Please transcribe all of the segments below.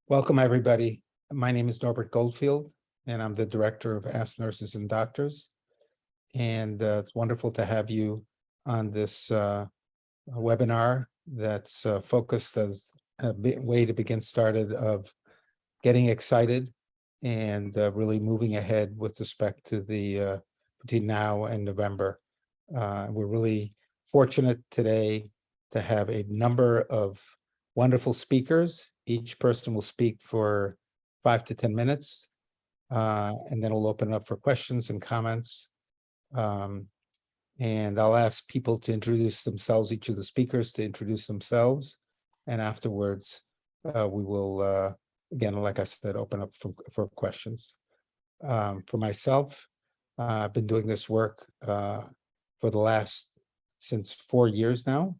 Welcome, everybody. My name is Norbert Goldfield, and I'm the director of Ask Nurses and Doctors. And it's wonderful to have you on this webinar that's focused as a way to begin started of getting excited and really moving ahead with respect to the between now and November. We're really fortunate today to have a number of wonderful speakers. Each person will speak for 5 to 10 minutes, and then we'll open it up for questions and comments. And I'll ask people to introduce themselves, each of the speakers to introduce themselves. And afterwards, we will, again, like I said, open up for questions. For myself, I've been doing this work since 4 years now.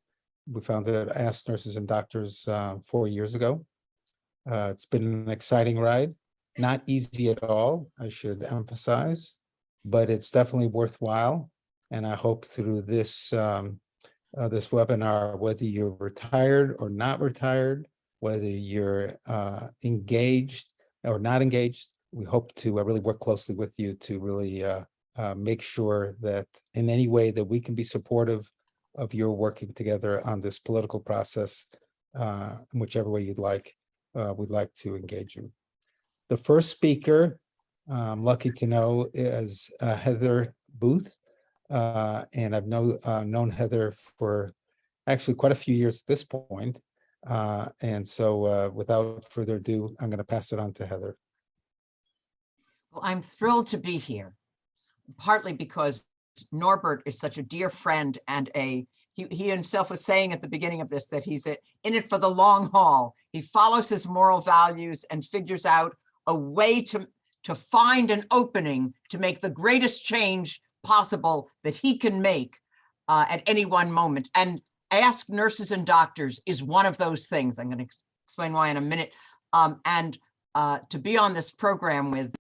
We founded Ask Nurses and Doctors 4 years ago. It's been an exciting ride, not easy at all, I should emphasize, but it's definitely worthwhile. And I hope through this this webinar, whether you're retired or not retired, whether you're engaged or not engaged, we hope to really work closely with you to really make sure that in any way that we can be supportive of your working together on this political process, in whichever way you'd like. We'd like to engage you. The first speaker, I'm lucky to know, is Heather Booth. And I've known Heather for actually quite a few years at this point. And so without further ado, I'm going to pass it on to Heather. Well, I'm thrilled to be here, partly because Norbert is such a dear friend and he himself was saying at the beginning of this that he's in it for the long haul. He follows his moral values and figures out a way to find an opening to make the greatest change possible that he can make at any one moment. And Ask Nurses and Doctors is one of those things. I'm going to explain why in a minute. To be on this program with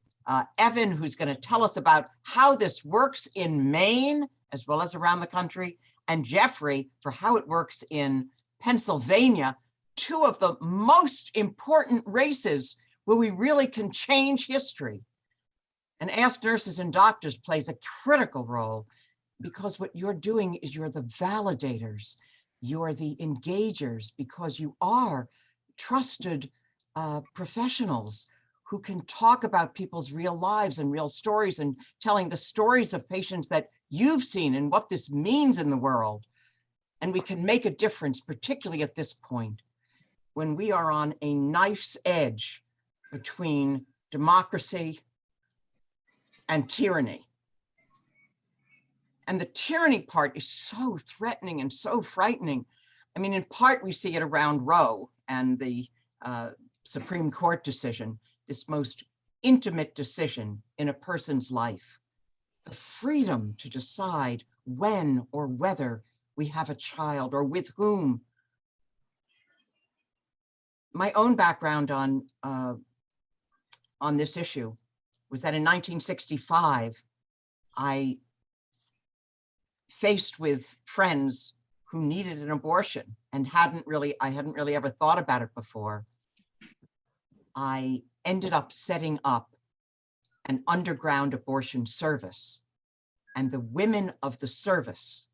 Evan, who's going to tell us about how this works in Maine, as well as around the country, and Jeffrey for how it works in Pennsylvania, two of the most important races where we really can change history. And Ask Nurses and Doctors plays a critical role because what you're doing is you're the validators, you're the engagers, because you are trusted professionals who can talk about people's real lives and real stories and telling the stories of patients that you've seen and what this means in the world. And we can make a difference, particularly at this point, when we are on a knife's edge between democracy and tyranny. And the tyranny part is so threatening and so frightening. I mean, in part, we see it around Roe and the Supreme Court decision, this most intimate decision in a person's life. The freedom to decide when or whether we have a child or with whom. My own background on this issue was that in 1965, I faced with friends who needed an abortion and I hadn't really ever thought about it before. I ended up setting up an underground abortion service, and the women of the service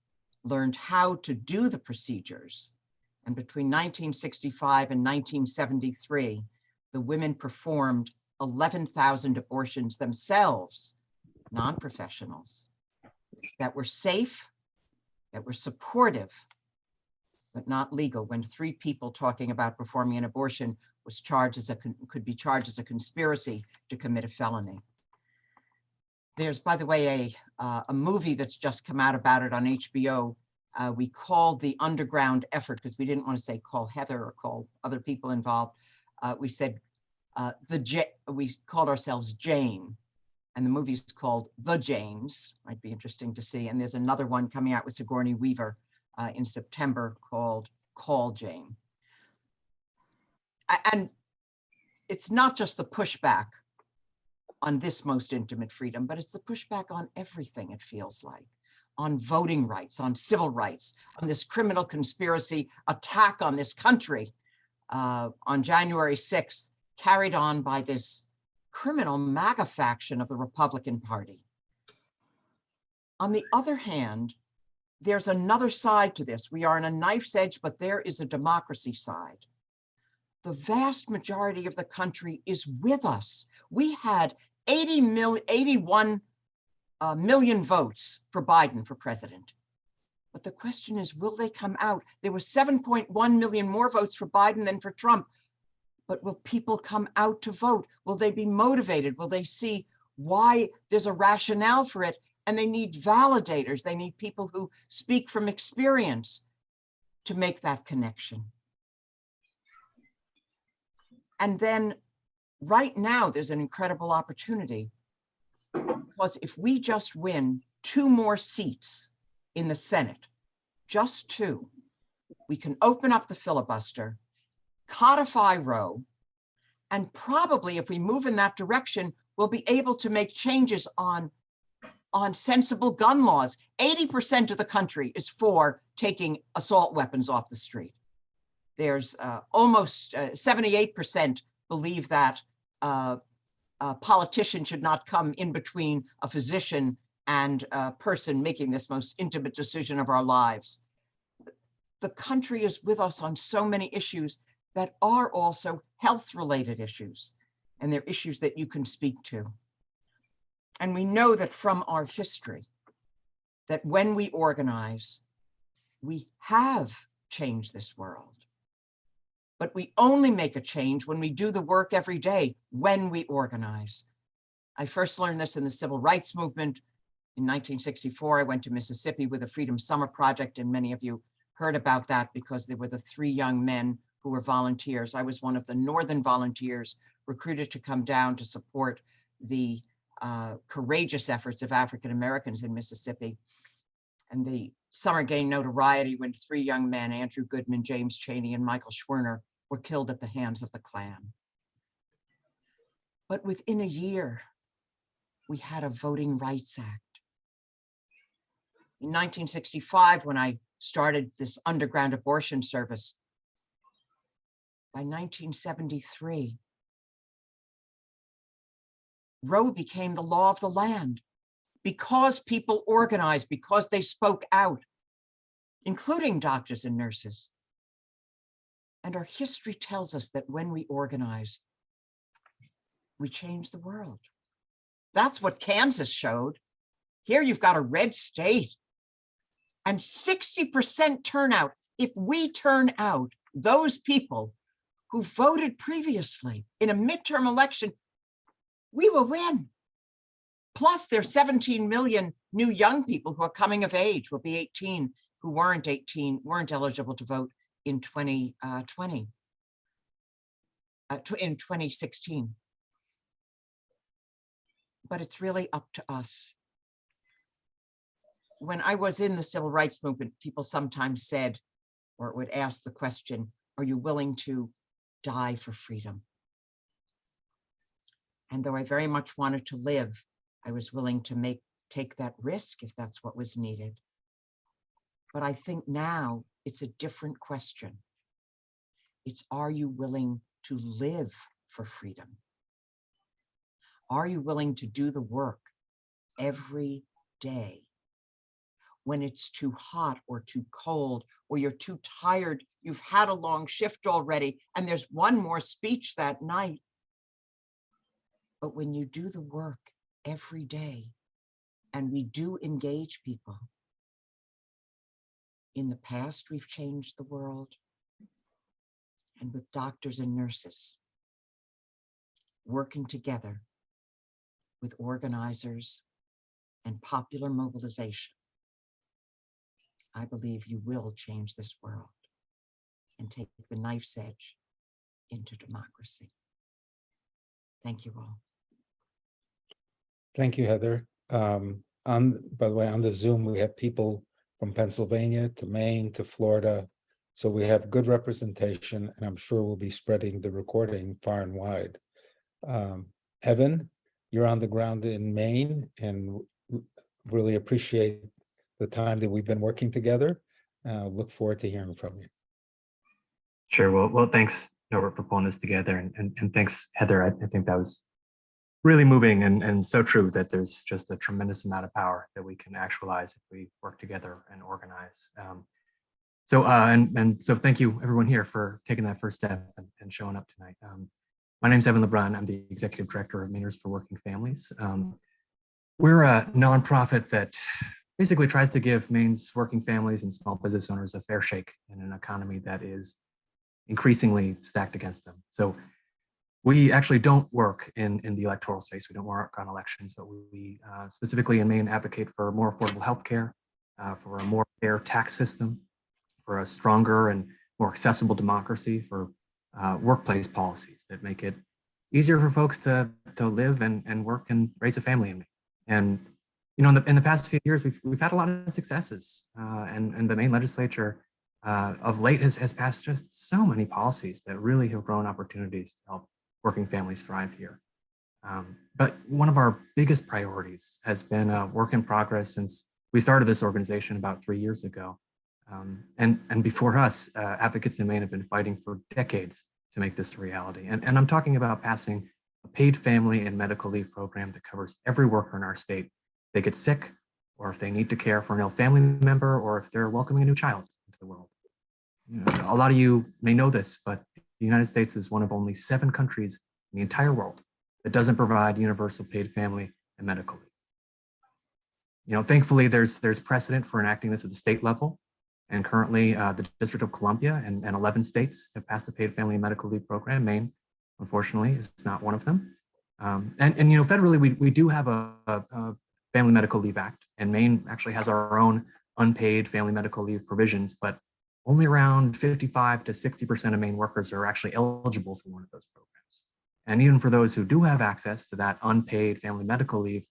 learned how to do the procedures. And between 1965 and 1973, the women performed 11,000 abortions themselves, non-professionals, that were safe, that were supportive, but not legal. When 3 people talking about performing an abortion was charged as could be charged as a conspiracy to commit a felony. There's, by the way, a movie that's just come out about it on HBO. We called the underground effort, because we didn't want to say call Heather or call other people involved. We said we called ourselves Jane, and the movie's called The Janes. Might be interesting to see. And there's another one coming out with Sigourney Weaver in September called Call Jane. And it's not just the pushback on this most intimate freedom, but it's the pushback on everything, it feels like, on voting rights, on civil rights, on this criminal conspiracy attack on this country. On January 6th, carried on by this criminal MAGA faction of the Republican Party. On the other hand, there's another side to this. We are on a knife's edge, but there is a democracy side. The vast majority of the country is with us. We had 81 million votes for Biden for president. But the question is, will they come out? There were 7.1 million more votes for Biden than for Trump. But will people come out to vote? Will they be motivated? Will they see why there's a rationale for it? And they need validators. They need people who speak from experience to make that connection. And then right now, there's an incredible opportunity, because if we just win 2 more seats in the Senate, just 2, we can open up the filibuster, codify Roe, and probably if we move in that direction, we'll be able to make changes on sensible gun laws. 80% of the country is for taking assault weapons off the street. There's almost 78% believe that a politician should not come in between a physician and a person making this most intimate decision of our lives. The country is with us on so many issues that are also health-related issues, and they're issues that you can speak to. And we know that from our history, that when we organize, we have changed this world. But we only make a change when we do the work every day, when we organize. I first learned this in the civil rights movement. In 1964, I went to Mississippi with the Freedom Summer Project, and many of you heard about that because there were the 3 young men who were volunteers. I was one of the Northern volunteers recruited to come down to support the courageous efforts of African Americans in Mississippi. And the summer gained notoriety when 3 young men, Andrew Goodman, James Chaney, and Michael Schwerner, were killed at the hands of the Klan. But within a year, we had a Voting Rights Act. In 1965, when I started this underground abortion service, by 1973, Roe became the law of the land because people organized, because they spoke out, including doctors and nurses. And our history tells us that when we organize, we change the world. That's what Kansas showed. Here you've got a red state and 60% turnout. If we turn out those people who voted previously in a midterm election, we will win. Plus, there's 17 million new young people who are coming of age, will be 18, who weren't eligible to vote in 2016. But it's really up to us. When I was in the civil rights movement, people sometimes said, or would ask the question, are you willing to die for freedom? And though I very much wanted to live, I was willing to take that risk if that's what was needed. But I think now it's a different question. It's, are you willing to live for freedom? Are you willing to do the work every day when it's too hot or too cold, or you're too tired, you've had a long shift already, and there's one more speech that night? But when you do the work every day, and we do engage people, in the past, we've changed the world, and with doctors and nurses working together with organizers and popular mobilization, I believe you will change this world and take the knife's edge into democracy. Thank you all. Thank you, Heather. By the way, on the Zoom, we have people from Pennsylvania to Maine to Florida. So we have good representation, and I'm sure we'll be spreading the recording far and wide. Evan, you're on the ground in Maine, and really appreciate the time that we've been working together. Look forward to hearing from you. Sure. Well, thanks Norbert for pulling this together. And thanks, Heather. I think that was really moving and so true, that there's just a tremendous amount of power that we can actualize if we work together and organize. So thank you everyone here for taking that first step and showing up tonight. My name is LeBrun. I'm the Executive Director of Mainers for Working Families. We're a nonprofit that basically tries to give Maine's working families and small business owners a fair shake in an economy that is increasingly stacked against them. So we actually don't work in the electoral space. We don't work on elections, but we specifically in Maine advocate for more affordable healthcare, for a more fair tax system, for a stronger and more accessible democracy, for workplace policies that make it easier for folks to live and work and raise a family in Maine. And you know, in the past few years, we've had a lot of successes, and the Maine legislature of late has passed just so many policies that really have grown opportunities to help working families thrive here. But one of our biggest priorities has been a work in progress since we started this organization about 3 years ago. And before us, advocates in Maine have been fighting for decades to make this a reality. And I'm talking about passing a paid family and medical leave program that covers every worker in our state. They get sick, or if they need to care for an ill family member, or if they're welcoming a new child into the world. You know, a lot of you may know this, but the United States is one of only 7 countries in the entire world that doesn't provide universal paid family and medical leave. You know, thankfully, there's precedent for enacting this at the state level. And currently, the District of Columbia and 11 states have passed the paid family and medical leave program. Maine, unfortunately, is not one of them. And you know, federally, we do have a Family Medical Leave Act, and Maine actually has our own unpaid family medical leave provisions, but only around 55 to 60% of Maine workers are actually eligible for one of those programs. And even for those who do have access to that unpaid family medical leave,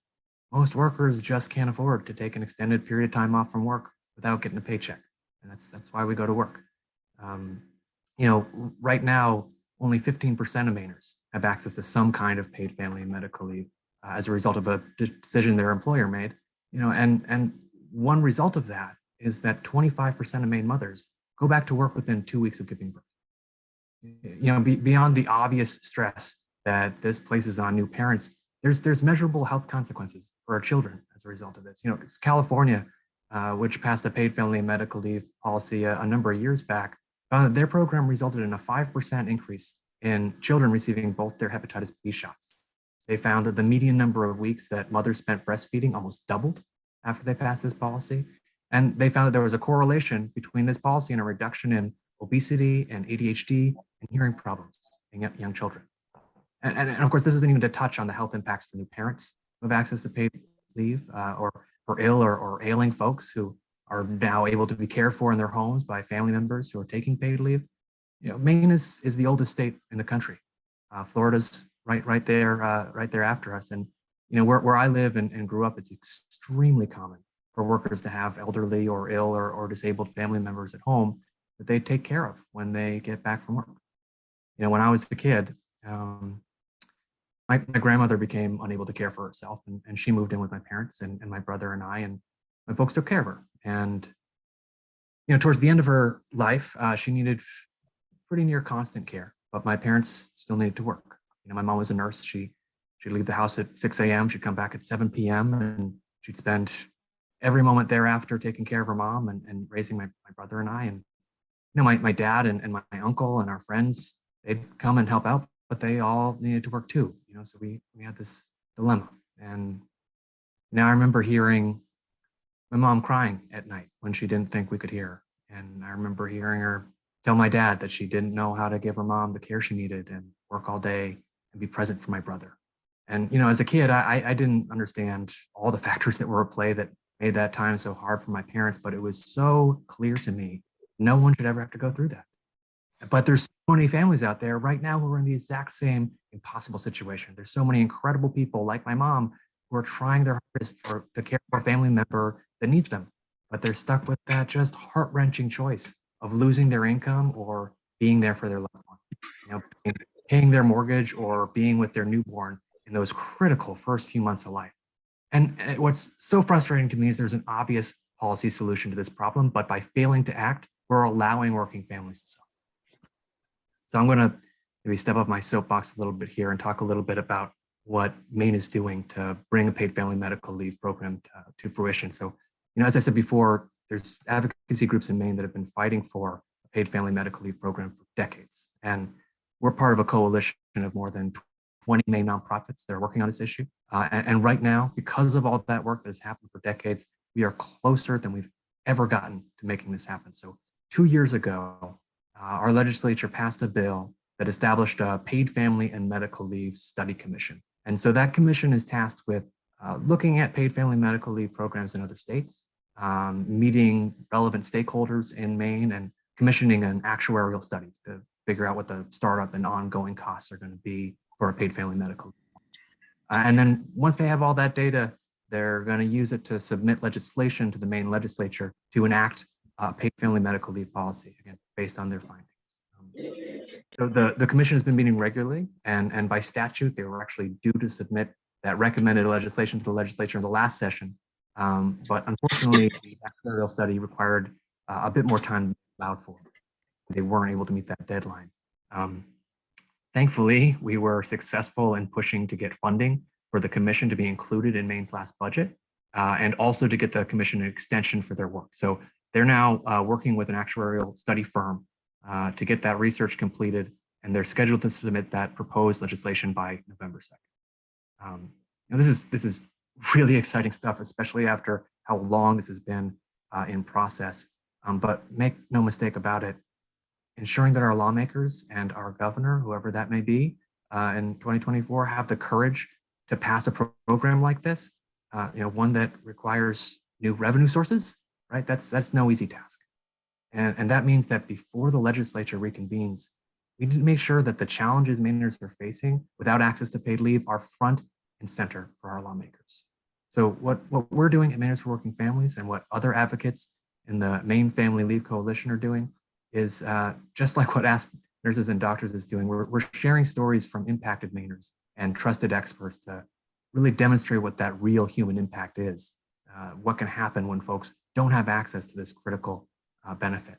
most workers just can't afford to take an extended period of time off from work without getting a paycheck. And that's why we go to work. You know, right now, only 15% of Mainers have access to some kind of paid family and medical leave as a result of a decision their employer made. You know, and one result of that is that 25% of Maine mothers go back to work within 2 weeks of giving birth. You know, beyond the obvious stress that this places on new parents, there's measurable health consequences for our children as a result of this. You know, it's California, which passed a paid family and medical leave policy a number of years back, found that their program resulted in a 5% increase in children receiving both their hepatitis B shots. They found that the median number of weeks that mothers spent breastfeeding almost doubled after they passed this policy. And they found that there was a correlation between this policy and a reduction in obesity and ADHD and hearing problems in young children. And of course, this isn't even to touch on the health impacts for new parents who have access to paid leave, or for ill or ailing folks who are now able to be cared for in their homes by family members who are taking paid leave. You know, Maine is the oldest state in the country. Florida's right there after us. And you know, where I live and grew up, it's extremely common for workers to have elderly or ill or disabled family members at home that they take care of when they get back from work. You know, when I was a kid, my grandmother became unable to care for herself, and she moved in with my parents and my brother and I, and my folks took care of her. And you know, towards the end of her life, she needed pretty near constant care, but my parents still needed to work. You know, my mom was a nurse. She'd leave the house at 6 a.m. She'd come back at 7 p.m. and she'd spend every moment thereafter taking care of her mom and raising my brother and I. And you know, my dad and my uncle and our friends, they'd come and help out, but they all needed to work too. You know, so we had this dilemma. And now I remember hearing my mom crying at night when she didn't think we could hear her. And I remember hearing her tell my dad that she didn't know how to give her mom the care she needed and work all day and be present for my brother. And, you know, as a kid, I didn't understand all the factors that were at play that made that time so hard for my parents, but it was so clear to me, no one should ever have to go through that. But there's so many families out there right now who are in the exact same impossible situation. There's so many incredible people like my mom who are trying their hardest to care for a family member that needs them, but they're stuck with that just heart-wrenching choice of losing their income or being there for their loved one, you know, paying their mortgage or being with their newborn in those critical first few months of life. And what's so frustrating to me is there's an obvious policy solution to this problem, but by failing to act, we're allowing working families to suffer. So I'm going to maybe step up my soapbox a little bit here and talk a little bit about what Maine is doing to bring a paid family medical leave program to fruition. So, as I said before, there's advocacy groups in Maine that have been fighting for a paid family medical leave program for decades. And we're part of a coalition of more than 20 Maine nonprofits that are working on this issue. And right now, because of all that work that has happened for decades, we are closer than we've ever gotten to making this happen. So 2 years ago, our legislature passed a bill that established a paid family and medical leave study commission. And so that commission is tasked with looking at paid family medical leave programs in other states, meeting relevant stakeholders in Maine, and commissioning an actuarial study to figure out what the startup and ongoing costs are going to be for a paid family medical leave. And then once they have all that data, they're going to use it to submit legislation to the Maine legislature to enact paid family medical leave policy, again, based on their findings. So the commission has been meeting regularly, and by statute, they were actually due to submit that recommended legislation to the legislature in the last session. But unfortunately, the actuarial study required a bit more time allowed for. They weren't able to meet that deadline. Thankfully, we were successful in pushing to get funding for the commission to be included in Maine's last budget, and also to get the commission an extension for their work. So they're now working with an actuarial study firm to get that research completed, and they're scheduled to submit that proposed legislation by November 2nd. And this is really exciting stuff, especially after how long this has been in process. But make no mistake about it, ensuring that our lawmakers and our governor, whoever that may be, in 2024, have the courage to pass a program like this, one that requires new revenue sources, right? That's no easy task. And that means that before the legislature reconvenes, we need to make sure that the challenges Mainers are facing without access to paid leave are front and center for our lawmakers. So what we're doing at Mainers for Working Families, and what other advocates in the Maine Family Leave Coalition are doing, is just like what Ask Nurses and Doctors is doing. We're sharing stories from impacted Mainers and trusted experts to really demonstrate what that real human impact is, what can happen when folks don't have access to this critical benefit.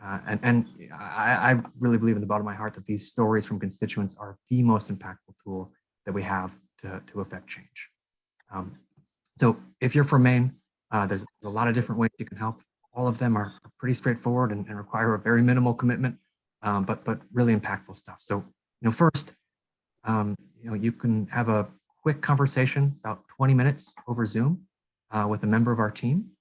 And I really believe in the bottom of my heart that these stories from constituents are the most impactful tool that we have to affect change. So if you're from Maine, there's a lot of different ways you can help. All of them are pretty straightforward and require a very minimal commitment, but really impactful stuff. So, first, you can have a quick conversation, about 20 minutes over Zoom, with a member of our team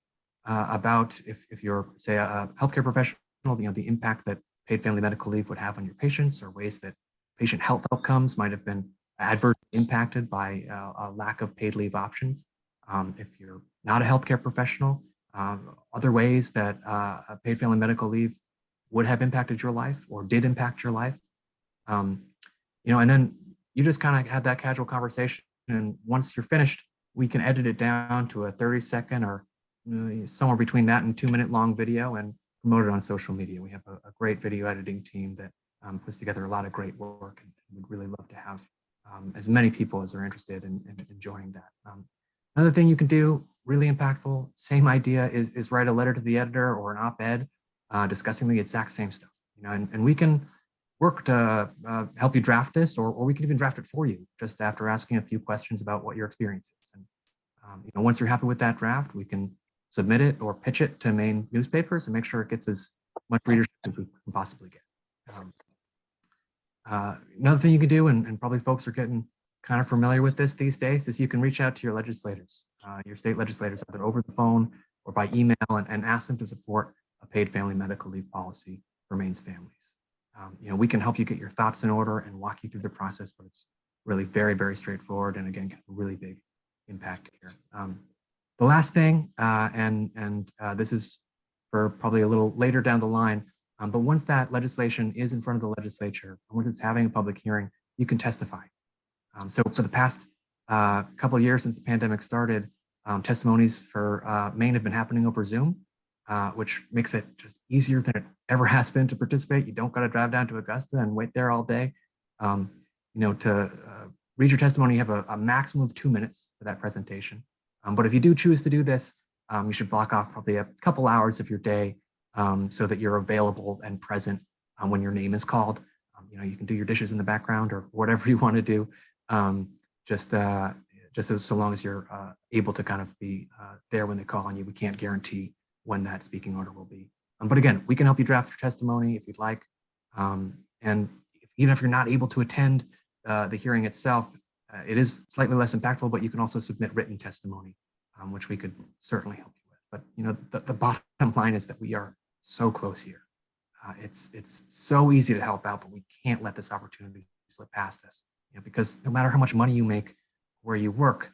about if you're, say, a healthcare professional, the impact that paid family medical leave would have on your patients, or ways that patient health outcomes might have been adversely impacted by a lack of paid leave options. If you're not a healthcare professional, other ways that paid family medical leave would have impacted your life or did impact your life. And then you just kind of have that casual conversation. And once you're finished, we can edit it down to a 30-second or somewhere between that and 2-minute long video and promote it on social media. We have a great video editing team that puts together a lot of great work, and we'd really love to have as many people as are interested in enjoying that. Another thing you can do, really impactful, same idea, is write a letter to the editor or an op-ed discussing the exact same stuff. And we can work to help you draft this, or we can even draft it for you just after asking a few questions about what your experience is. And once you're happy with that draft, we can submit it or pitch it to Maine newspapers and make sure it gets as much readership as we can possibly get. Another thing you can do, and probably folks are getting kind of familiar with this these days, is you can reach out to your legislators, your state legislators, either over the phone or by email, and ask them to support a paid family medical leave policy for Maine's families. We can help you get your thoughts in order and walk you through the process, but it's really very, very straightforward, and again, a really big impact here. The last thing, and this is for probably a little later down the line, but once that legislation is in front of the legislature, and once it's having a public hearing, you can testify. So for the past couple of years since the pandemic started, testimonies for Maine have been happening over Zoom, which makes it just easier than it ever has been to participate. You don't got to drive down to Augusta and wait there all day. To read your testimony, you have a maximum of 2 minutes for that presentation. But if you do choose to do this, you should block off probably a couple hours of your day so that you're available and present when your name is called. you can do your dishes in the background or whatever you want to do. Just so long as you're able to kind of be there when they call on you. We can't guarantee when that speaking order will be. But again, we can help you draft your testimony if you'd like. And even if you're not able to attend the hearing itself, it is slightly less impactful, but you can also submit written testimony, which we could certainly help you with. But the bottom line is that we are so close here. It's so easy to help out, but we can't let this opportunity slip past us. Because no matter how much money you make where you work,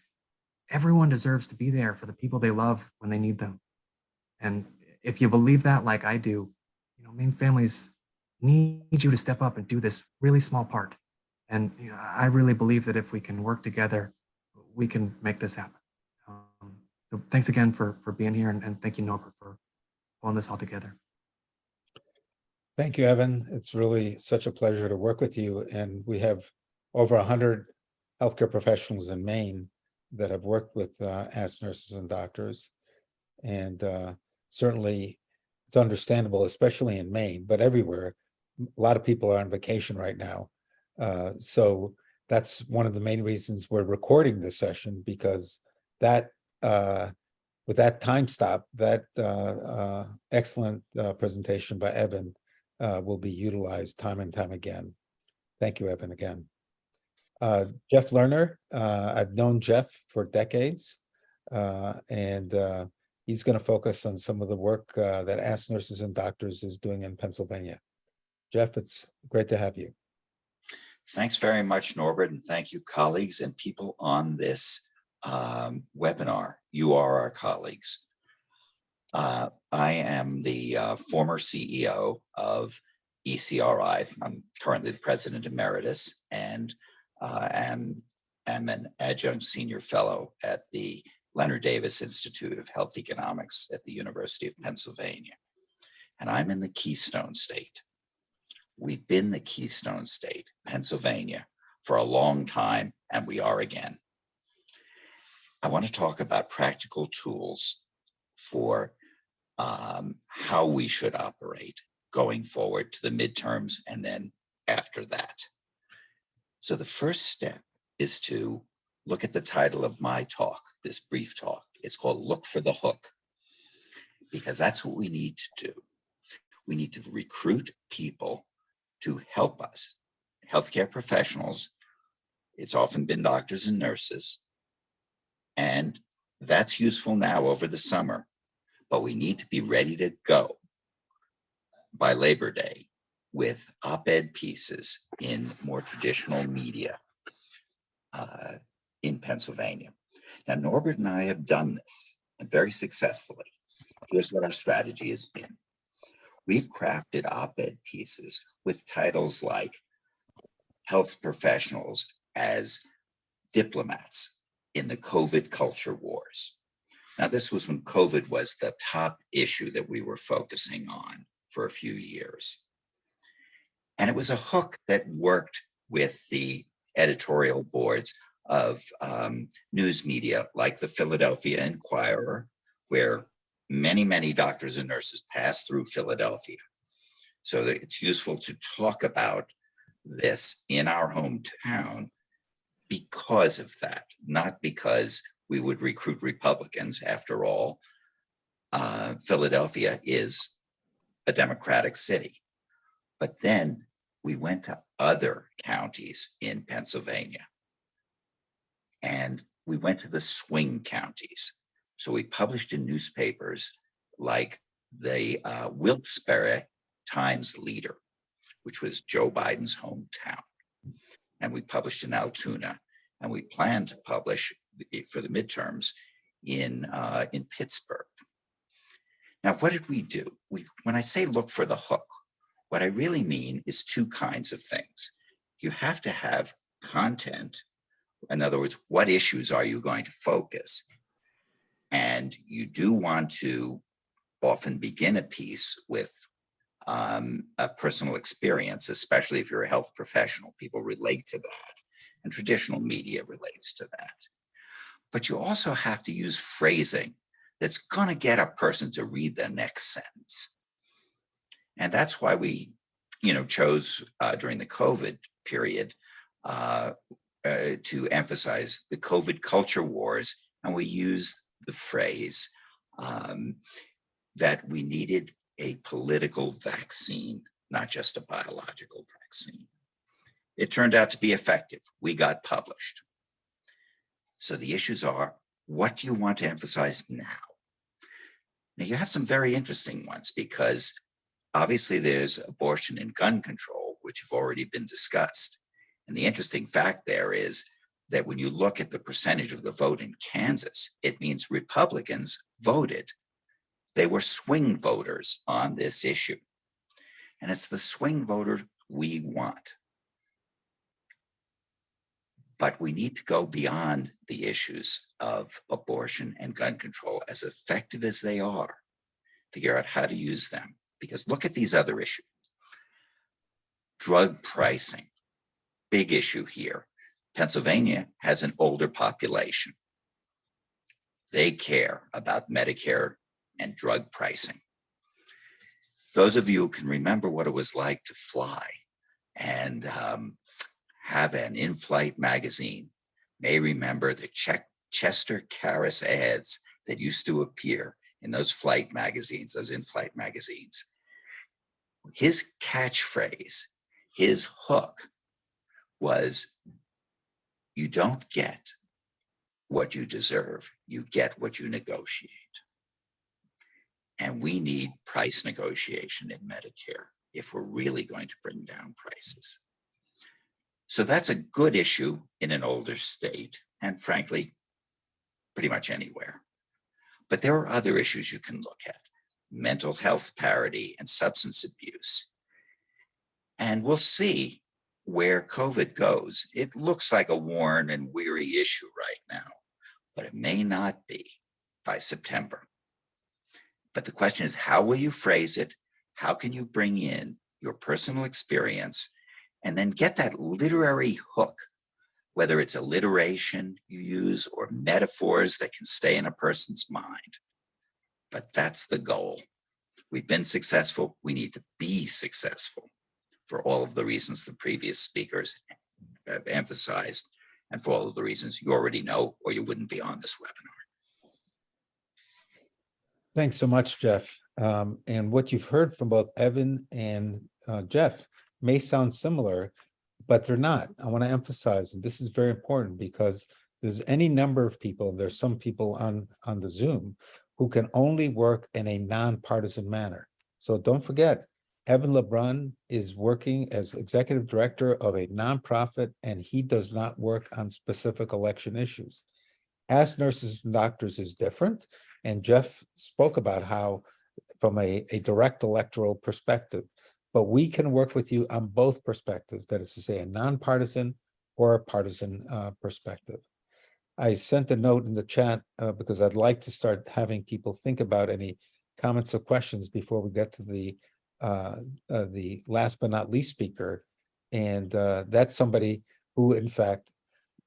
everyone deserves to be there for the people they love when they need them. And if you believe that, like I do, Maine families need you to step up and do this really small part. And I really believe that if we can work together, we can make this happen. So thanks again for being here, and thank you, Norbert, for pulling this all together. Thank you, Evan. It's really such a pleasure to work with you. And we have over 100 healthcare professionals in Maine that have worked with Ask Nurses and Doctors. And certainly it's understandable, especially in Maine, but everywhere. A lot of people are on vacation right now. So that's one of the main reasons we're recording this session, because that with that time stop, that excellent presentation by Evan will be utilized time and time again. Thank you, Evan, again. Jeff Lerner, I've known Jeff for decades, and he's going to focus on some of the work that Ask Nurses and Doctors is doing in Pennsylvania. Jeff, it's great to have you. Thanks very much, Norbert, and thank you, colleagues and people on this webinar. You are our colleagues. I am the former CEO of ECRI. I'm currently the president emeritus, and am an adjunct senior fellow at the Leonard Davis Institute of Health Economics at the University of Pennsylvania. And I'm in the Keystone State. We've been the Keystone State, Pennsylvania, for a long time, and we are again. I want to talk about practical tools for how we should operate going forward to the midterms and then after that. So the first step is to look at the title of my talk, this brief talk. It's called Look for the Hook, because that's what we need to do. We need to recruit people to help us, healthcare professionals. It's often been doctors and nurses, and that's useful now over the summer, but we need to be ready to go by Labor Day with op-ed pieces in more traditional media in Pennsylvania. Now, Norbert and I have done this, and very successfully. Here's what our strategy has been. We've crafted op-ed pieces with titles like Health Professionals as Diplomats in the COVID Culture Wars. Now, this was when COVID was the top issue that we were focusing on for a few years. And it was a hook that worked with the editorial boards of news media like the Philadelphia Inquirer, where many, many doctors and nurses pass through Philadelphia. So that it's useful to talk about this in our hometown because of that, not because we would recruit Republicans. After all, Philadelphia is a Democratic city. But then we went to other counties in Pennsylvania, and we went to the swing counties. So we published in newspapers like the Wilkes-Barre Times Leader, which was Joe Biden's hometown. And we published in Altoona, and we plan to publish for the midterms in Pittsburgh. Now, what did we do? When I say look for the hook, what I really mean is two kinds of things. You have to have content. In other words, what issues are you going to focus? And you do want to often begin a piece with a personal experience, especially if you're a health professional. People relate to that, and traditional media relates to that. But you also have to use phrasing that's going to get a person to read the next sentence. And that's why we chose during the COVID period to emphasize the COVID culture wars. And we used the phrase that we needed a political vaccine, not just a biological vaccine. It turned out to be effective. We got published. So the issues are, what do you want to emphasize now? Now you have some very interesting ones, because obviously there's abortion and gun control, which have already been discussed. And the interesting fact there is that when you look at the percentage of the vote in Kansas, it means Republicans voted. They were swing voters on this issue. And it's the swing voter we want. But we need to go beyond the issues of abortion and gun control, as effective as they are, figure out how to use them. Because look at these other issues. Drug pricing, big issue here. Pennsylvania has an older population. They care about Medicare and drug pricing. Those of you who can remember what it was like to fly and have an in-flight magazine may remember the Chester Karras ads that used to appear in those flight magazines, those in-flight magazines. His catchphrase, his hook was, you don't get what you deserve, you get what you negotiate. And we need price negotiation in Medicare if we're really going to bring down prices. So that's a good issue in an older state, and frankly, pretty much anywhere. But there are other issues you can look at: mental health parity and substance abuse. And we'll see where COVID goes. It looks like a worn and weary issue right now, but it may not be by September. But the question is, how will you phrase it? How can you bring in your personal experience and then get that literary hook, whether it's alliteration you use or metaphors that can stay in a person's mind? But that's the goal. We've been successful. We need to be successful for all of the reasons the previous speakers have emphasized, and for all of the reasons you already know, or you wouldn't be on this webinar. Thanks so much, Jeff. And what you've heard from both Evan and Jeff may sound similar, but they're not. I want to emphasize, and this is very important, because there's any number of people, there's some people on the Zoom who can only work in a nonpartisan manner. So don't forget, Evan LeBrun is working as executive director of a nonprofit, and he does not work on specific election issues. Ask Nurses and Doctors is different, and Jeff spoke about how from a direct electoral perspective, but we can work with you on both perspectives, that is to say, a nonpartisan or a partisan perspective. I sent a note in the chat because I'd like to start having people think about any comments or questions before we get to the last but not least speaker. And that's somebody who, in fact,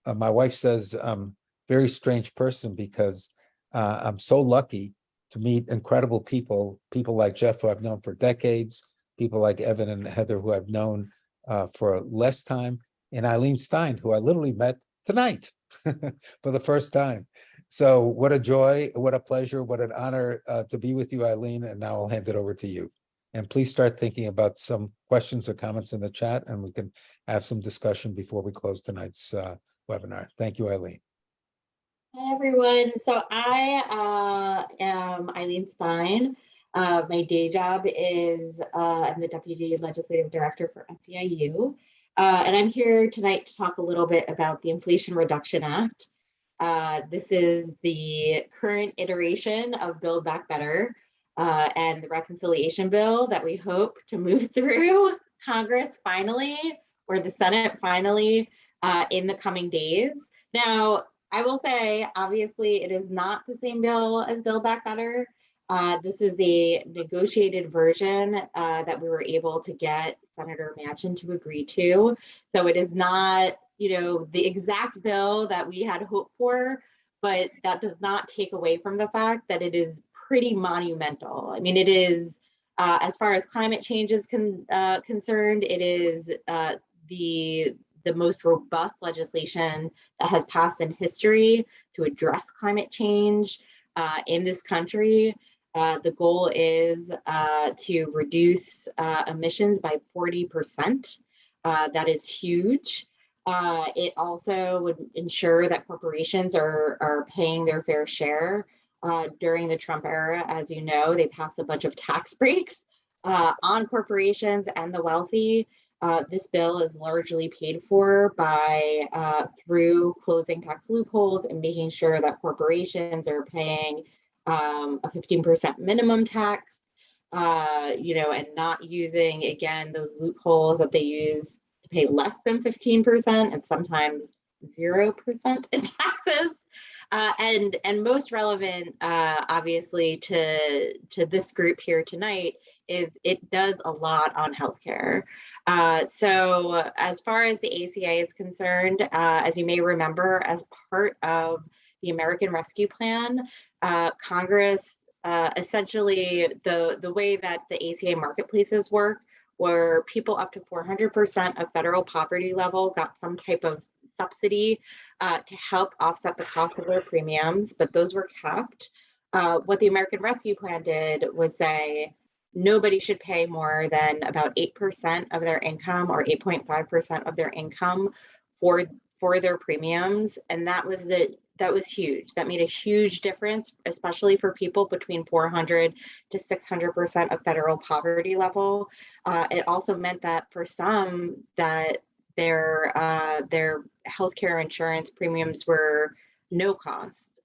my wife says I'm a very strange person, because I'm so lucky to meet incredible people like Jeff, who I've known for decades, people like Evan and Heather, who I've known for less time, and Eileen Stein, who I literally met tonight for the first time. So what a joy, what a pleasure, what an honor to be with you, Eileen. And now I'll hand it over to you. And please start thinking about some questions or comments in the chat, and we can have some discussion before we close tonight's webinar. Thank you, Eileen. Hi, everyone. So I am Eileen Stein. My day job is I'm the Deputy Legislative Director for SEIU. And I'm here tonight to talk a little bit about the Inflation Reduction Act. This is the current iteration of Build Back Better and the reconciliation bill that we hope to move through Congress finally, or the Senate finally, in the coming days. Now, I will say, obviously, it is not the same bill as Build Back Better. This is a negotiated version that we were able to get Senator Manchin to agree to. So it is not, the exact bill that we had hoped for, but that does not take away from the fact that it is pretty monumental. I mean, it is As far as climate change is concerned, it is the most robust legislation that has passed in history to address climate change in this country. The goal is to reduce emissions by 40%. That is huge. It also would ensure that corporations are paying their fair share. During the Trump era, as you know, they passed a bunch of tax breaks on corporations and the wealthy. This bill is largely paid for by through closing tax loopholes and making sure that corporations are paying a 15% minimum tax, and not using, again, those loopholes that they use to pay less than 15% and sometimes 0% in taxes. And most relevant, obviously, to this group here tonight is it does a lot on healthcare. So as far as the ACA is concerned, as you may remember, as part of the American Rescue Plan, Congress essentially the way that the ACA marketplaces work, where people up to 400% of federal poverty level got some type of subsidy to help offset the cost of their premiums, but those were capped. What the American Rescue Plan did was say nobody should pay more than about 8% of their income or 8.5% of their income for their premiums, and that was huge. That made a huge difference, especially for people between 400 to 600% of federal poverty level. It also meant that for some that their healthcare insurance premiums were no cost,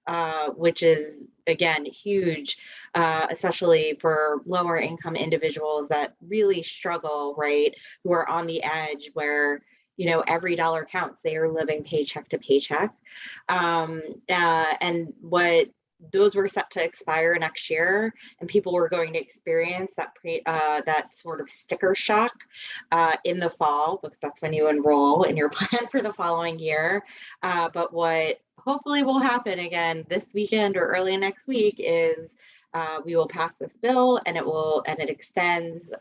which is, again, huge, especially for lower income individuals that really struggle, right? Who are on the edge where, every dollar counts. They are living paycheck to paycheck. And what those were set to expire next year, and people were going to experience that sort of sticker shock in the fall, because that's when you enroll in your plan for the following year. But what hopefully will happen again this weekend or early next week is we will pass this bill, and it extends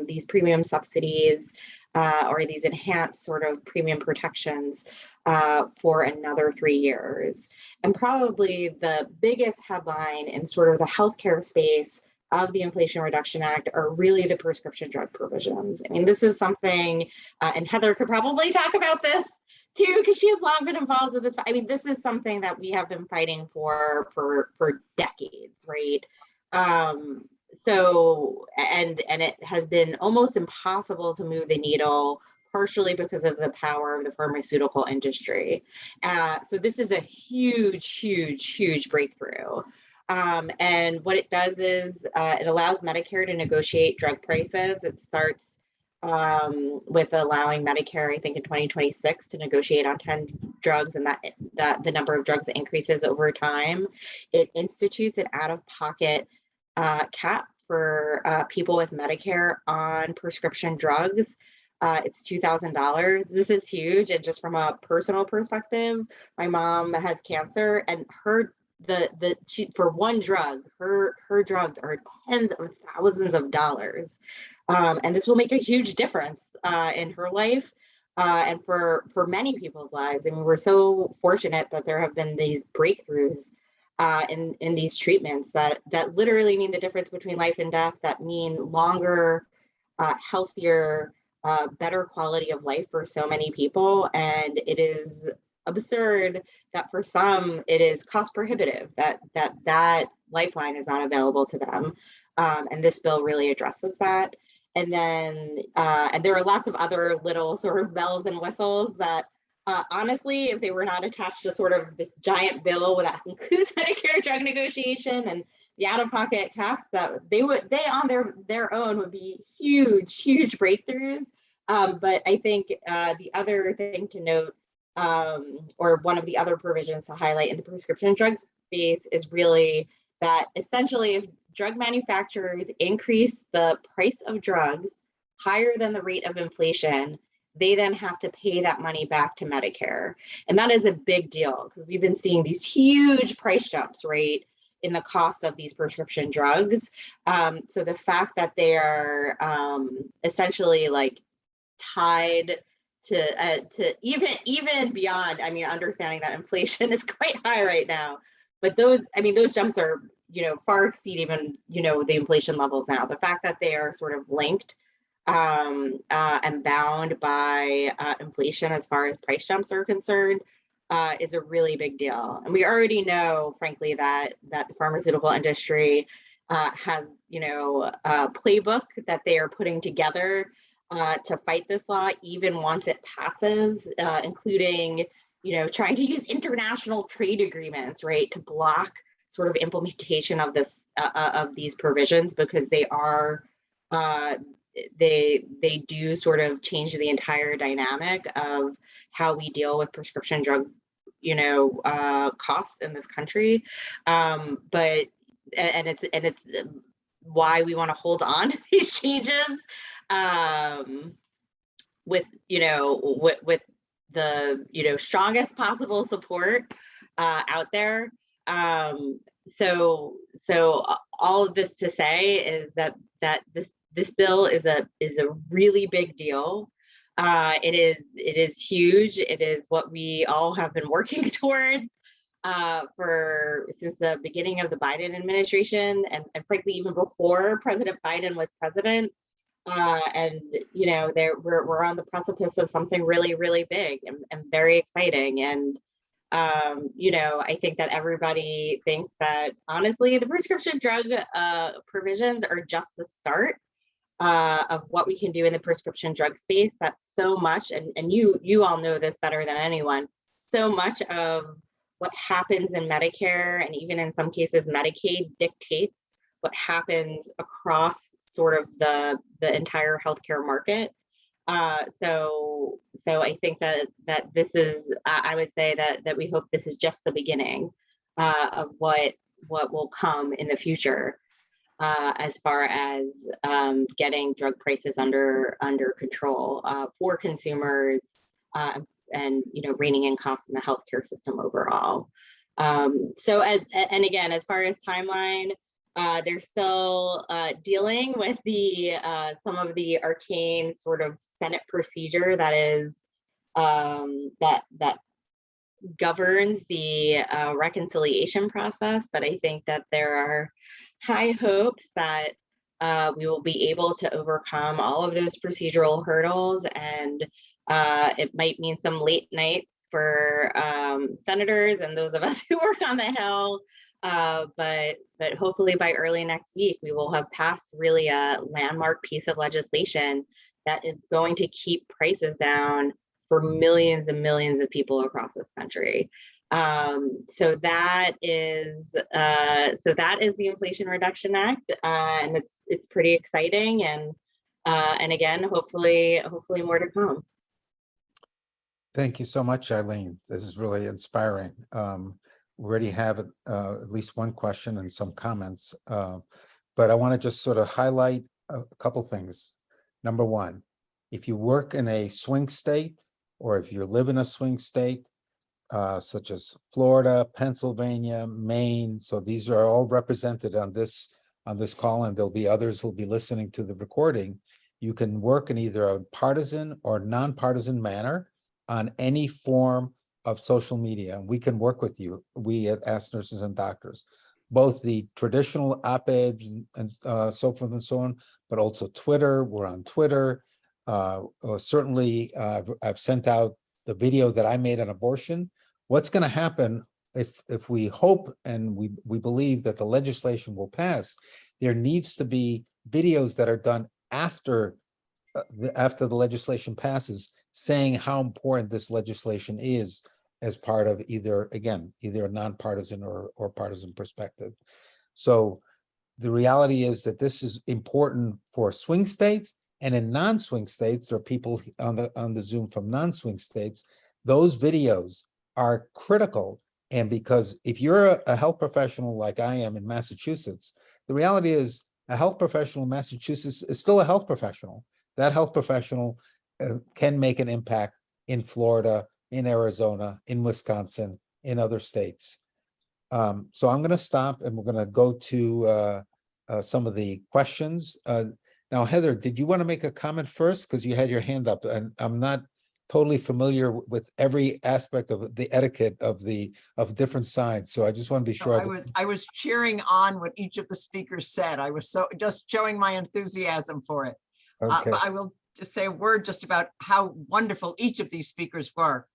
these premium subsidies or these enhanced sort of premium protections for another 3 years. And probably the biggest headline in sort of the healthcare space of the Inflation Reduction Act are really the prescription drug provisions. I mean, this is something, and Heather could probably talk about this too, because she has long been involved with this. I mean, this is something that we have been fighting for decades, right? So, and it has been almost impossible to move the needle, partially because of the power of the pharmaceutical industry. So this is a huge breakthrough. And what it does is it allows Medicare to negotiate drug prices. It starts with allowing Medicare, I think in 2026, to negotiate on 10 drugs, and that the number of drugs increases over time. It institutes an out-of-pocket cap for people with Medicare on prescription drugs. It's $2,000. This is huge. And just from a personal perspective, my mom has cancer, and for one drug, her drugs are tens of thousands of dollars. And this will make a huge difference in her life and for many people's lives. I mean, we're so fortunate that there have been these breakthroughs in these treatments that literally mean the difference between life and death, that mean longer, healthier, better quality of life for so many people. And it is absurd that for some it is cost prohibitive, that lifeline is not available to them. And this bill really addresses that. And then and there are lots of other little sort of bells and whistles that honestly, if they were not attached to sort of this giant bill that includes Medicare drug negotiation and the out-of-pocket caps, that they on their own would be huge breakthroughs. But I think the other thing to note, or one of the other provisions to highlight in the prescription drug space, is really that essentially if drug manufacturers increase the price of drugs higher than the rate of inflation, they then have to pay that money back to Medicare. And that is a big deal, because we've been seeing these huge price jumps, right, in the cost of these prescription drugs. So the fact that they are essentially like tied to even beyond, I mean, understanding that inflation is quite high right now, but those jumps are, far exceed even, the inflation levels now. The fact that they are sort of linked and bound by inflation as far as price jumps are concerned is a really big deal. And we already know, frankly, that the pharmaceutical industry has, a playbook that they are putting together to fight this law, even once it passes, including, trying to use international trade agreements, right, to block sort of implementation of this of these provisions, because they are they do sort of change the entire dynamic of how we deal with prescription drug, costs in this country. But it's why we want to hold on to these changes with the strongest possible support out there. So all of this to say is that this bill is a really big deal. It is huge. It is what we all have been working towards since the beginning of the Biden administration, and frankly even before President Biden was president. And we're on the precipice of something really, really big and very exciting. And I think that everybody thinks that honestly the prescription drug provisions are just the start of what we can do in the prescription drug space. That's so much, and you all know this better than anyone, so much of what happens in Medicare and even in some cases Medicaid dictates what happens across sort of the entire healthcare market. So I think that this is, I would say that we hope this is just the beginning of what will come in the future as far as getting drug prices under control for consumers and reining in costs in the healthcare system overall. So and again, as far as timeline, they're still dealing with the some of the arcane sort of Senate procedure that is that governs the reconciliation process. But I think that there are high hopes that we will be able to overcome all of those procedural hurdles, and it might mean some late nights for senators and those of us who work on the Hill. But hopefully by early next week, we will have passed really a landmark piece of legislation that is going to keep prices down for millions and millions of people across this country. So that is the Inflation Reduction Act, and it's pretty exciting, and again, hopefully more to come. Thank you so much, Eileen. This is really inspiring. We already have at least one question and some comments, but I want to just sort of highlight a couple things. Number one, if you work in a swing state, or if you live in a swing state, such as Florida, Pennsylvania, Maine, so these are all represented on this call, and there'll be others who'll be listening to the recording. You can work in either a partisan or nonpartisan manner on any form of social media, and we can work with you. We at Ask Nurses and Doctors, both the traditional op-eds and so forth and so on, but also Twitter. We're on Twitter. Certainly, I've sent out the video that I made on abortion. What's going to happen if we hope and we believe that the legislation will pass? There needs to be videos that are done after the legislation passes, saying how important this legislation is as part of either a nonpartisan or partisan perspective. So the reality is that this is important for swing states, and in non-swing states, there are people on the Zoom from non-swing states. Those videos are critical. And because if you're a health professional like I am in Massachusetts, the reality is a health professional in Massachusetts is still a health professional. That health professional can make an impact in Florida, in Arizona, in Wisconsin, in other states. So I'm going to stop and we're going to go to some of the questions. Now, Heather, did you want to make a comment first? Because you had your hand up, and I'm not totally familiar with every aspect of the etiquette of different sides. So I just want to be So sure. I was cheering on what each of the speakers said. I was so just showing my enthusiasm for it. Okay. But I will just say a word just about how wonderful each of these speakers were.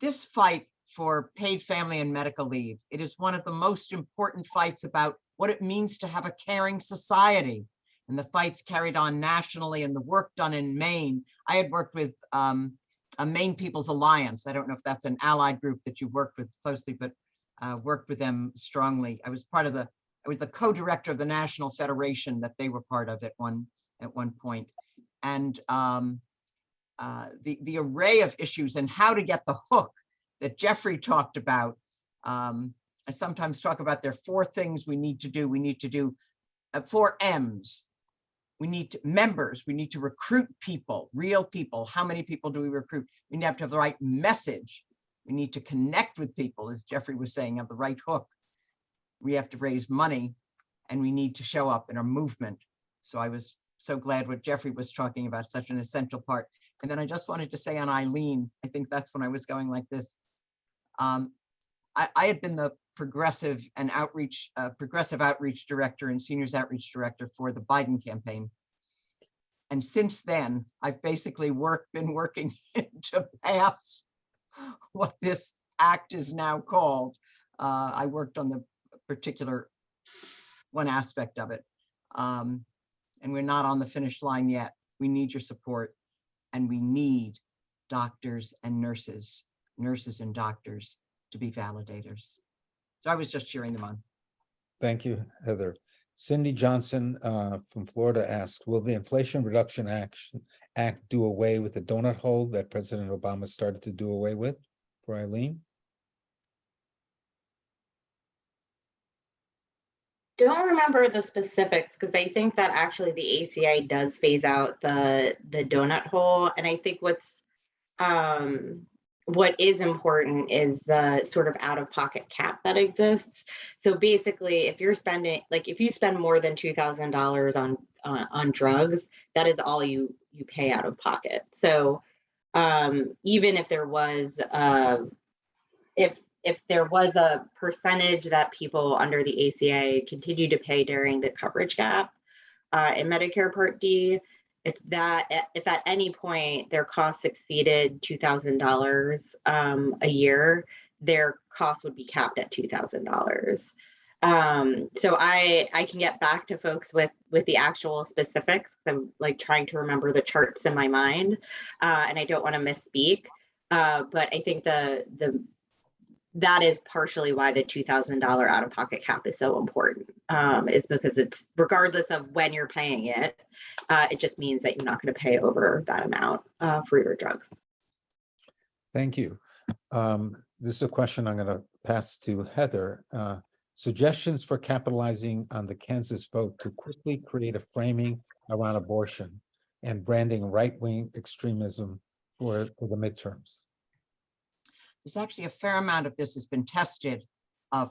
This fight for paid family and medical leave, it is one of the most important fights about what it means to have a caring society, and the fights carried on nationally and the work done in Maine. I had worked with a Maine People's Alliance. I don't know if that's an allied group that you worked with closely, but worked with them strongly. I was the co-director of the National Federation that they were part of at one point. And the array of issues and how to get the hook that Jeffrey talked about. I sometimes talk about there are 4 things we need to do. We need to do 4 M's. We need members. We need to recruit people, real people. How many people do we recruit? We have to have the right message. We need to connect with people, as Jeffrey was saying, have the right hook. We have to raise money, and we need to show up in our movement. So I was so glad what Jeffrey was talking about, such an essential part. And then I just wanted to say on Eileen, I think that's when I was going like this. I had been the progressive outreach director and seniors outreach director for the Biden campaign. And since then, I've basically been working to pass what this act is now called. I worked on the particular one aspect of it. And we're not on the finish line yet. We need your support, and we need doctors and nurses and doctors to be validators. So I was just cheering them on. Thank you, Heather. Cindy Johnson from Florida asked, will the Inflation Reduction Act do away with the donut hole that President Obama started to do away with? For Eileen? Don't remember the specifics, because I think that actually the ACI does phase out the donut hole. And I think what is important is the sort of out-of-pocket cap that exists. So basically, if you're spending, like if you spend more than $2,000 on drugs, that is all you pay out of pocket. So even if there was if there was a percentage that people under the ACA continue to pay during the coverage gap in Medicare Part D, it's that if at any point their costs exceeded $2,000 a year, their cost would be capped at $2,000. So I can get back to folks with the actual specifics. I'm like trying to remember the charts in my mind, and I don't want to misspeak. But I think that is partially why the $2,000 out-of-pocket cap is so important, is because it's regardless of when you're paying it, it just means that you're not going to pay over that amount for your drugs. Thank you. This is a question I'm going to pass to Heather. Suggestions for capitalizing on the Kansas vote to quickly create a framing around abortion and branding right-wing extremism for the midterms. There's actually a fair amount of this has been tested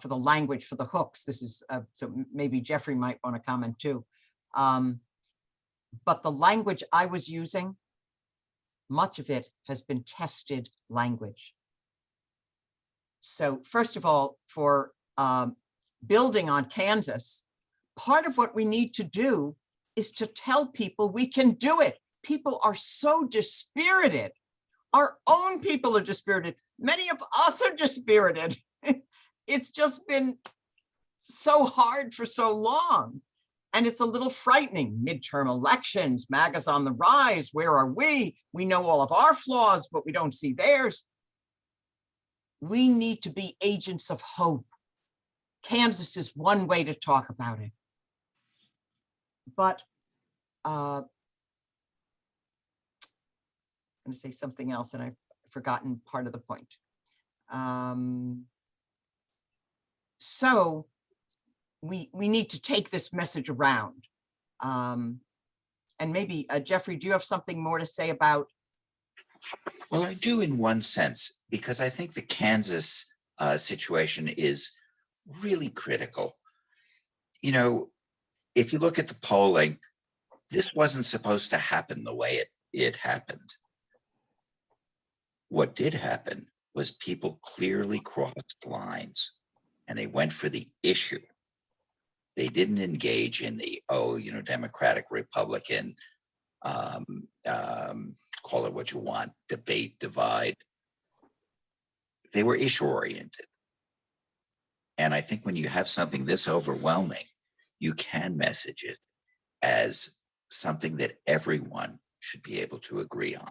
for the language, for the hooks. This is, so maybe Jeffrey might want to comment too. But the language I was using, much of it has been tested language. So first of all, for building on Kansas, part of what we need to do is to tell people we can do it. People are so dispirited. Our own people are dispirited. Many of us are dispirited. It's just been so hard for so long. And it's a little frightening. Midterm elections, MAGA's on the rise. Where are we? We know all of our flaws, but we don't see theirs. We need to be agents of hope. Kansas is one way to talk about it. But I'm going to say something else and I've forgotten part of the point. So we need to take this message around. And maybe, Jeffrey, do you have something more to say about? Well, I do in one sense, because I think the Kansas situation is really critical. You know, if you look at the polling, this wasn't supposed to happen the way it happened. What did happen was people clearly crossed lines and they went for the issue. They didn't engage in the, oh, you know, Democratic, Republican, call it what you want, debate, divide. They were issue oriented. And I think when you have something this overwhelming, you can message it as something that everyone should be able to agree on.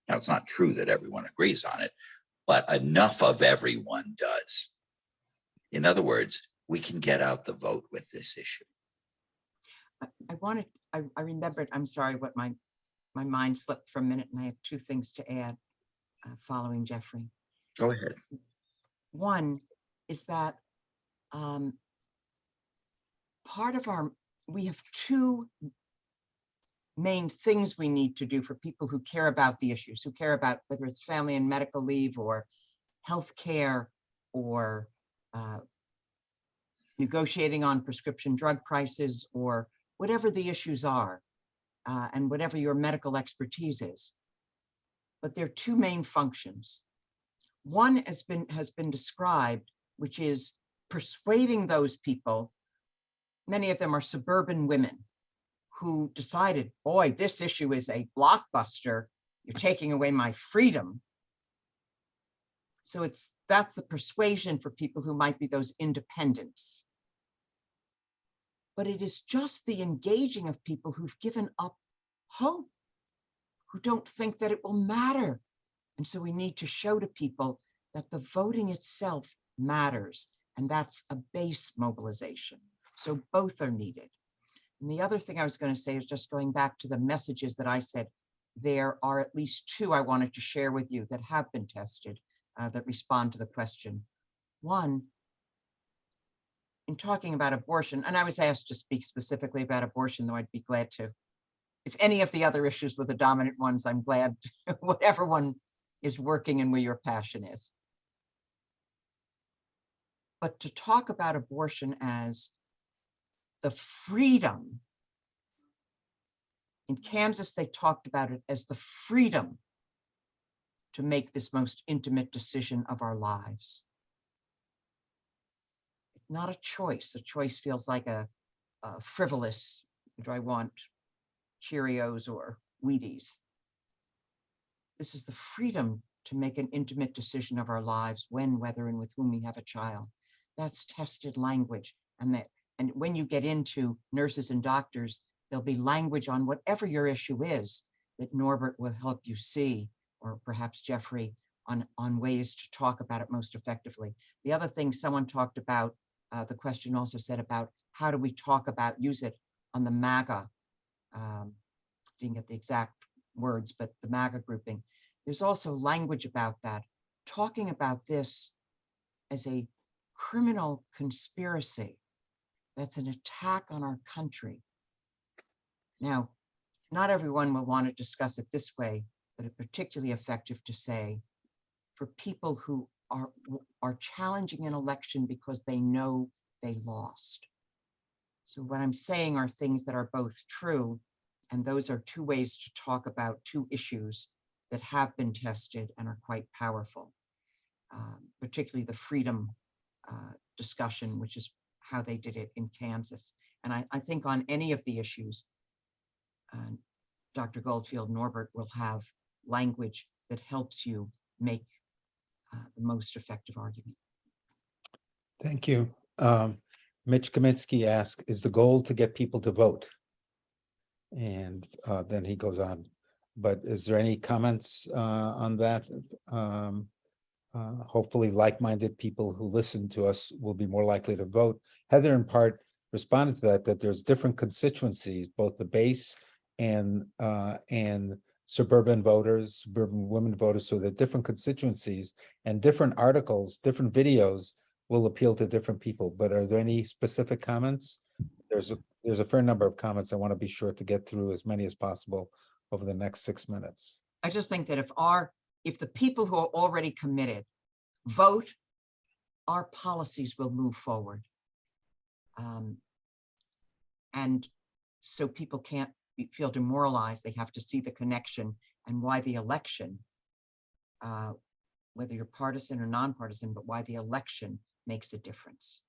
Now, it's not true that everyone agrees on it, but enough of everyone does. In other words, we can get out the vote with this issue. I remembered, I'm sorry, what my mind slipped for a minute, and I have two things to add following Jeffrey. Go ahead. One is that we have two main things we need to do for people who care about the issues, who care about whether it's family and medical leave or healthcare or negotiating on prescription drug prices or whatever the issues are, and whatever your medical expertise is. But there are two main functions. One has been described, which is persuading those people, many of them are suburban women, who decided, boy, this issue is a blockbuster. You're taking away my freedom. So that's the persuasion for people who might be those independents. But it is just the engaging of people who've given up hope, who don't think that it will matter. And so we need to show to people that the voting itself matters, and that's a base mobilization. So both are needed. And the other thing I was going to say is just going back to the messages that I said, there are at least two I wanted to share with you that have been tested that respond to the question. One, in talking about abortion, and I was asked to speak specifically about abortion, though I'd be glad to. If any of the other issues were the dominant ones, I'm glad whatever one is working and where your passion is. But to talk about abortion as the freedom, in Kansas, they talked about it as the freedom to make this most intimate decision of our lives. It's not a choice. A choice feels like a frivolous, do I want Cheerios or Wheaties? This is the freedom to make an intimate decision of our lives, when, whether, and with whom we have a child. That's tested language. And when you get into nurses and doctors, there'll be language on whatever your issue is that Norbert will help you see, or perhaps Jeffrey, on ways to talk about it most effectively. The other thing someone talked about, the question also said about how do we talk about, use it on the MAGA, didn't get the exact words, but the MAGA grouping. There's also language about that, talking about this as a criminal conspiracy that's an attack on our country. Now, not everyone will want to discuss it this way, but it's particularly effective to say for people who are challenging an election because they know they lost. So what I'm saying are things that are both true, and those are two ways to talk about two issues that have been tested and are quite powerful, particularly the freedom discussion, which is how they did it in Kansas. And I think on any of the issues, Dr. Goldfield, Norbert will have language that helps you make the most effective argument. Thank you. Mitch Kaminsky asked, is the goal to get people to vote? And then he goes on, but is there any comments on that? Hopefully like-minded people who listen to us will be more likely to vote. Heather in part responded to that there's different constituencies, both the base and suburban voters, suburban women voters, so they're different constituencies, and different articles, different videos will appeal to different people. But are there any specific comments? There's a fair number of comments. I want to be sure to get through as many as possible over the next 6 minutes. I just think that if the people who are already committed vote our policies will move forward. And so people can't feel demoralized. They have to see the connection and why the election, whether you're partisan or nonpartisan, but why the election makes a difference.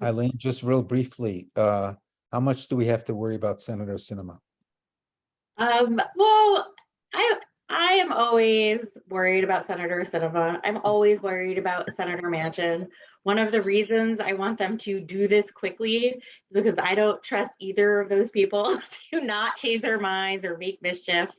Eileen, just real briefly, how much do we have to worry about Senator Sinema? Well, I am always worried about Senator Sinema. I'm always worried about Senator Manchin. One of the reasons I want them to do this quickly is because I don't trust either of those people to not change their minds or make mischief.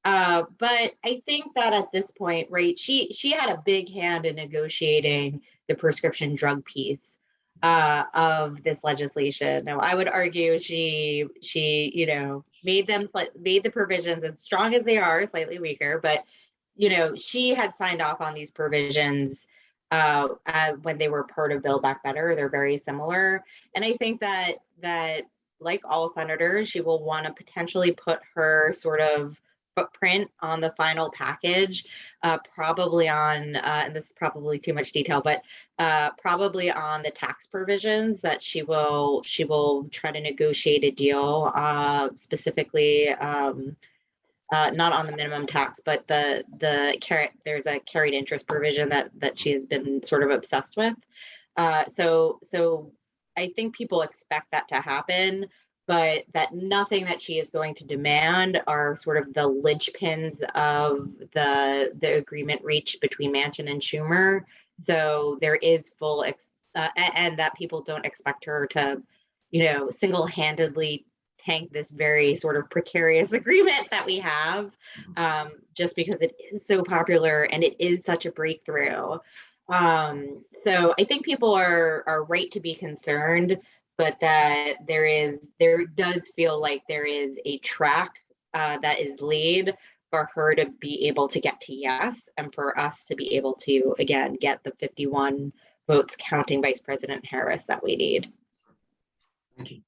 But I think that at this point, right, she had a big hand in negotiating the prescription drug piece of this legislation. Now, I would argue she made the provisions, as strong as they are, slightly weaker, but she had signed off on these provisions when they were part of Build Back Better. They're very similar, and I think that like all senators, she will want to potentially put her sort of footprint on the final package, probably on, and this is probably too much detail, but probably on the tax provisions that she will try to negotiate a deal, specifically, not on the minimum tax, but there's a carried interest provision that she's been sort of obsessed with. So I think people expect that to happen, but that nothing that she is going to demand are sort of the linchpins of the agreement reached between Manchin and Schumer. So there is full, and that people don't expect her to, single-handedly tank this very sort of precarious agreement that we have, just because it is so popular and it is such a breakthrough. So I think people are right to be concerned, but that there does feel like there is a track that is laid for her to be able to get to yes, and for us to be able to, again, get the 51 votes counting Vice President Harris that we need. Thank you.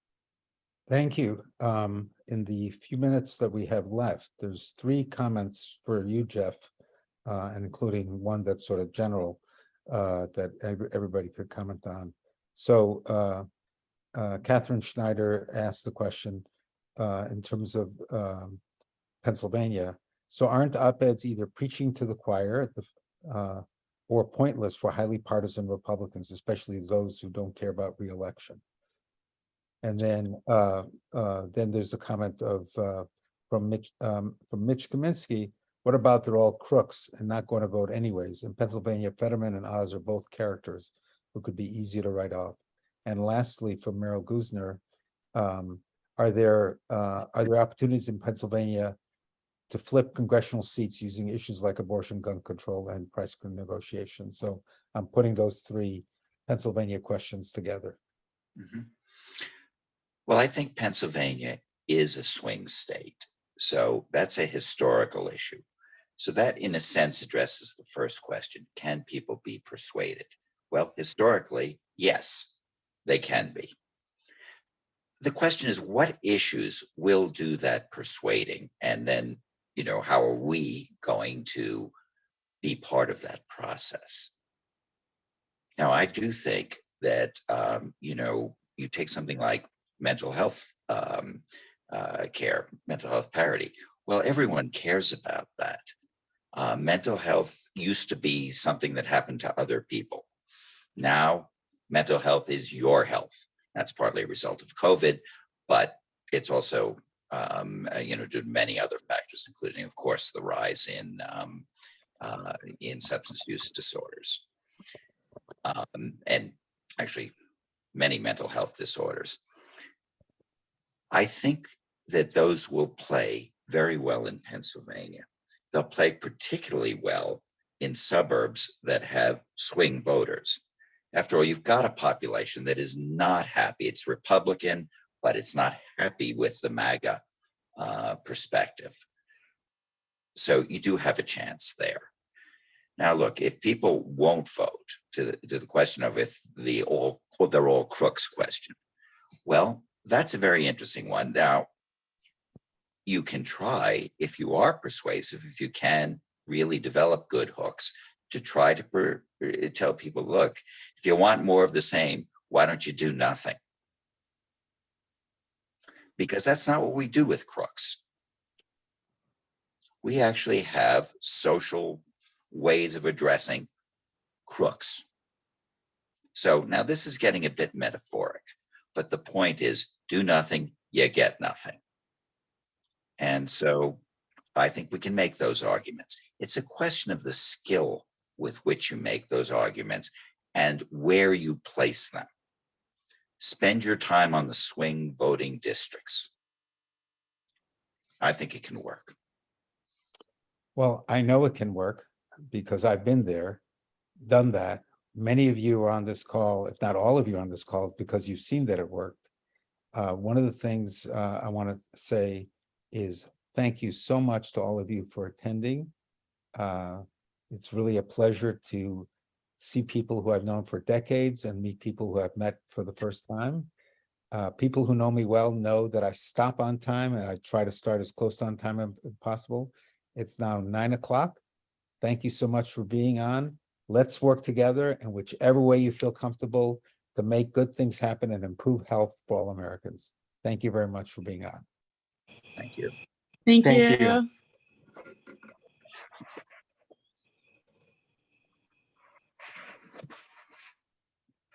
Thank you. In the few minutes that we have left, there's 3 comments for you, Jeff, and including one that's sort of general that everybody could comment on. So Catherine Schneider asked the question in terms of Pennsylvania. So aren't op-eds either preaching to the choir at the or pointless for highly partisan Republicans, especially those who don't care about re-election? And then there's the comment of from Mitch Kaminsky. What about they're all crooks and not going to vote anyways? In Pennsylvania, Fetterman and Oz are both characters who could be easy to write off. And lastly, from Meryl Guzner, are there opportunities in Pennsylvania to flip congressional seats using issues like abortion, gun control, and price negotiation? So I'm putting those 3 Pennsylvania questions together. Mm-hmm. Well, I think Pennsylvania is a swing state. So that's a historical issue. So that, in a sense, addresses the first question. Can people be persuaded? Well, historically, yes, they can be. The question is, what issues will do that persuading? And then, how are we going to be part of that process? Now, I do think that, you take something like mental health care, mental health parity. Well, everyone cares about that. Mental health used to be something that happened to other people. Now, mental health is your health. That's partly a result of COVID, but it's also, due to many other factors, including, of course, the rise in substance use disorders, and actually many mental health disorders. I think that those will play very well in Pennsylvania. They'll play particularly well in suburbs that have swing voters. After all, you've got a population that is not happy. It's Republican, but it's not happy with the MAGA perspective. So you do have a chance there. Now, look, if people won't vote, to the question of if they're all crooks question, well, that's a very interesting one. Now, you can try, if you are persuasive, if you can really develop good hooks, to try to tell people, look, if you want more of the same, why don't you do nothing? Because that's not what we do with crooks. We actually have social ways of addressing crooks. So now this is getting a bit metaphoric, but the point is, do nothing, you get nothing. And so I think we can make those arguments. It's a question of the skill with which you make those arguments and where you place them. Spend your time on the swing voting districts. I think it can work. Well, I know it can work because I've been there, done that. Many of you are on this call, if not all of you are on this call, because you've seen that it worked. One of the things I want to say is thank you so much to all of you for attending. It's really a pleasure to see people who I've known for decades and meet people who I've met for the first time. People who know me well know that I stop on time and I try to start as close to on time as possible. It's now 9 o'clock. Thank you so much for being on. Let's work together in whichever way you feel comfortable to make good things happen and improve health for all Americans. Thank you very much for being on. Thank you. Thank Thank you. you.